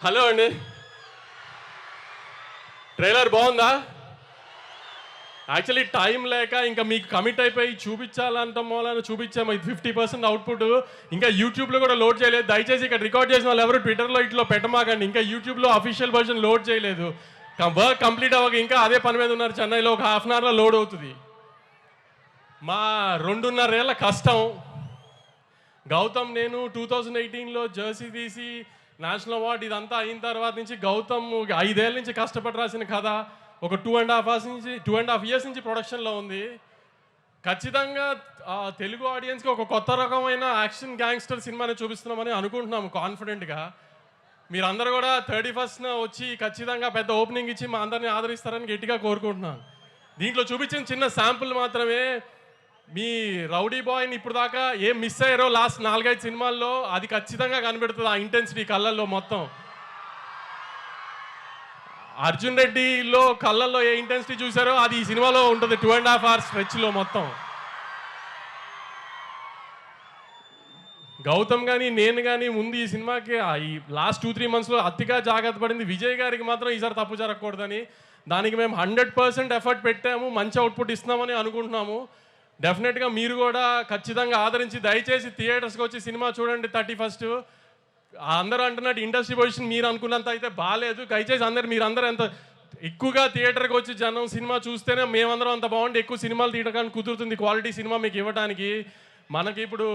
Hello అండి, trailer బాగుందా? Actually time లేక ఇంకా మీకు కమిట్ అయిపోయి చూపించాలంట మూలని చూపించాము. ఇది 50% అవుట్పుట్. ఇంకా యూట్యూబ్లో కూడా లోడ్ చేయలేదు. దయచేసి ఇక్కడ రికార్డ్ చేసిన వాళ్ళు ఎవరు ట్విట్టర్లో ఇట్లో పెట్టమాకండి. ఇంకా యూట్యూబ్లో అఫీషియల్ వర్షన్ లోడ్ చేయలేదు. వర్క్ కంప్లీట్ అవ్వక ఇంకా అదే పని మీద ఉన్నారు. చెన్నైలో ఒక హాఫ్ అన్ అవర్లో లోడ్ అవుతుంది. మా 2.5 ఏళ్ల కష్టం. గౌతమ్ నేను 2018లో జెర్సీ తీసి నేషనల్ అవార్డు ఇదంతా అయిన తర్వాత నుంచి గౌతమ్ 5 ఏళ్ళ నుంచి కష్టపడి రాసిన కథ ఒక 2.5 years నుంచి ప్రొడక్షన్లో ఉంది. ఖచ్చితంగా తెలుగు ఆడియన్స్కి ఒక కొత్త రకమైన యాక్షన్ గ్యాంగ్స్టర్ సినిమాని చూపిస్తున్నామని అనుకుంటున్నాము కాన్ఫిడెంట్గా. మీరందరూ కూడా 31st వచ్చి ఖచ్చితంగా పెద్ద ఓపెనింగ్ ఇచ్చి మా అందరినీ ఆదరిస్తారని గట్టిగా కోరుకుంటున్నాను. దీంట్లో చూపించిన చిన్న శాంపుల్ మాత్రమే. మీ రౌడీ బాయ్ని ఇప్పుడు దాకా ఏం మిస్ అయ్యారో లాస్ట్ 4-5 సినిమాల్లో అది ఖచ్చితంగా కనిపెడుతుంది. ఆ ఇంటెన్సిటీ కళ్ళల్లో మొత్తం. అర్జున్ రెడ్డిలో కళ్ళల్లో ఏ ఇంటెన్సిటీ చూసారో అది ఈ సినిమాలో ఉంటుంది. 2.5 hours స్ట్రెచ్లో మొత్తం. గౌతమ్ కానీ నేను కానీ ముందు ఈ సినిమాకి ఈ లాస్ట్ 2-3 monthsలో అతిగా జాగ్రత్త పడింది. విజయ్ గారికి మాత్రం ఈసారి తప్పు జరగకూడదని. దానికి మేము 100% ఎఫర్ట్ పెట్టాము. మంచి అవుట్పుట్ ఇస్తున్నామని అనుకుంటున్నాము. డెఫినెట్గా మీరు కూడా ఖచ్చితంగా ఆదరించి దయచేసి థియేటర్స్కి వచ్చి సినిమా చూడండి 31st. అందరూ అంటున్నట్టు ఇండస్ట్రీ పొజిషన్ మీరు అనుకున్నంత అయితే బాగాలేదు. దయచేసి మీరందరూ ఎంత ఎక్కువగా థియేటర్కి వచ్చి జనం సినిమా చూస్తేనే మేమందరం అంత బాగుండి ఎక్కువ సినిమాలు తీయడానికి కుదురుతుంది. క్వాలిటీ సినిమా మీకు ఇవ్వడానికి. మనకి ఇప్పుడు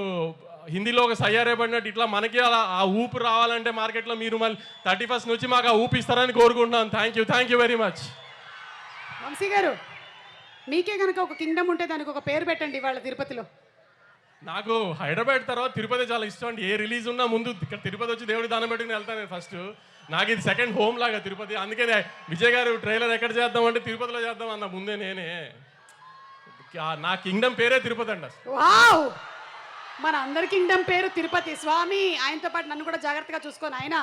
హిందీలో ఒక సయ్యారే పడినట్టు ఇట్లా మనకి అలా ఆ ఊపు రావాలంటే మార్కెట్లో మీరు మళ్ళీ 31st నుంచి మాకు ఆ ఊపు ఇస్తారని కోరుకుంటున్నాను. Thank you very much. Vamshi garu, మీకే కనుక ఒక కింగ్డమ్ ఉంటే దానికి ఒక పేరు పెట్టండి ఇవాళ తిరుపతిలో. నాకు హైదరాబాద్ తర్వాత తిరుపతి చాలా ఇష్టం అండి. ఏ రిలీజ్ ఉన్నా ముందు ఇక్కడ తిరుపతి వచ్చి దేవుడి దానం పెట్టుకుని వెళ్తాను నేను ఫస్ట్. నాకు ఇది సెకండ్ హోమ్ లాగా తిరుపతి. అందుకే విజయ్ గారు ట్రైలర్ ఎక్కడ చేద్దాం అంటే తిరుపతిలో చేద్దాం అన్న ముందే నేనే. నా కింగ్డమ్ పేరే తిరుపతి అండి. వావ్, మన అందరి కింగ్డమ్ పేరు తిరుపతి. స్వామి ఆయనతో పాటు నన్ను కూడా జాగ్రత్తగా చూసుకొని ఆయన.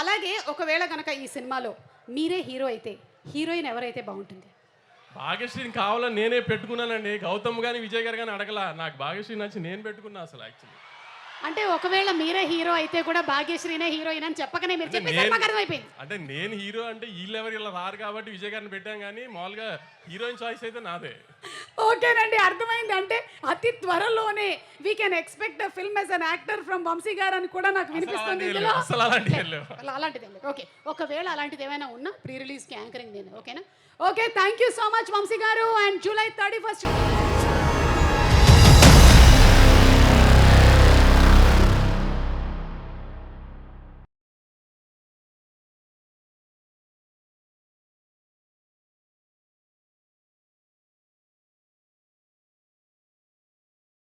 అలాగే ఒకవేళ కనుక ఈ సినిమాలో మీరే హీరో అయితే హీరోయిన్ ఎవరైతే బాగుంటుంది? భాగ్యశ్రీని కావాలని నేనే పెట్టుకున్నానండి. గౌతమ్ కానీ విజయ్ గారు కానీ అడగలా. నాకు భాగ్యశ్రీ నచ్చి నేను పెట్టుకున్నా అసలు. యాక్చువల్లీ అంటే ఒకవేళ మీరే హీరో అయితే కూడా భాగ్యశ్రీనే హీరోయిన్ అని చెప్పకనే మీరు చెప్పేసి అంటే నేను హీరో అంటే వీళ్ళెవరు ఇలా రారు కాబట్టి విజయ్ గారిని పెట్టాం. కానీ మామూలుగా హీరోయిన్ చాయిస్ అయితే నాదే. ఓకేనండి, అర్థమైంది. అంటే అతి త్వరలోనే we can expect film as an actor from Vamshi garu అని కూడా నాకు వినిపిస్తుంది. అలాంటిది ఓకే. ఒకవేళ అలాంటిది ఏమైనా ఉన్నా ప్రీ రిలీజ్కి యాంకరింగ్ నేను. ఓకేనా? Okay, thank you so much Vamshi గారు. And July 31st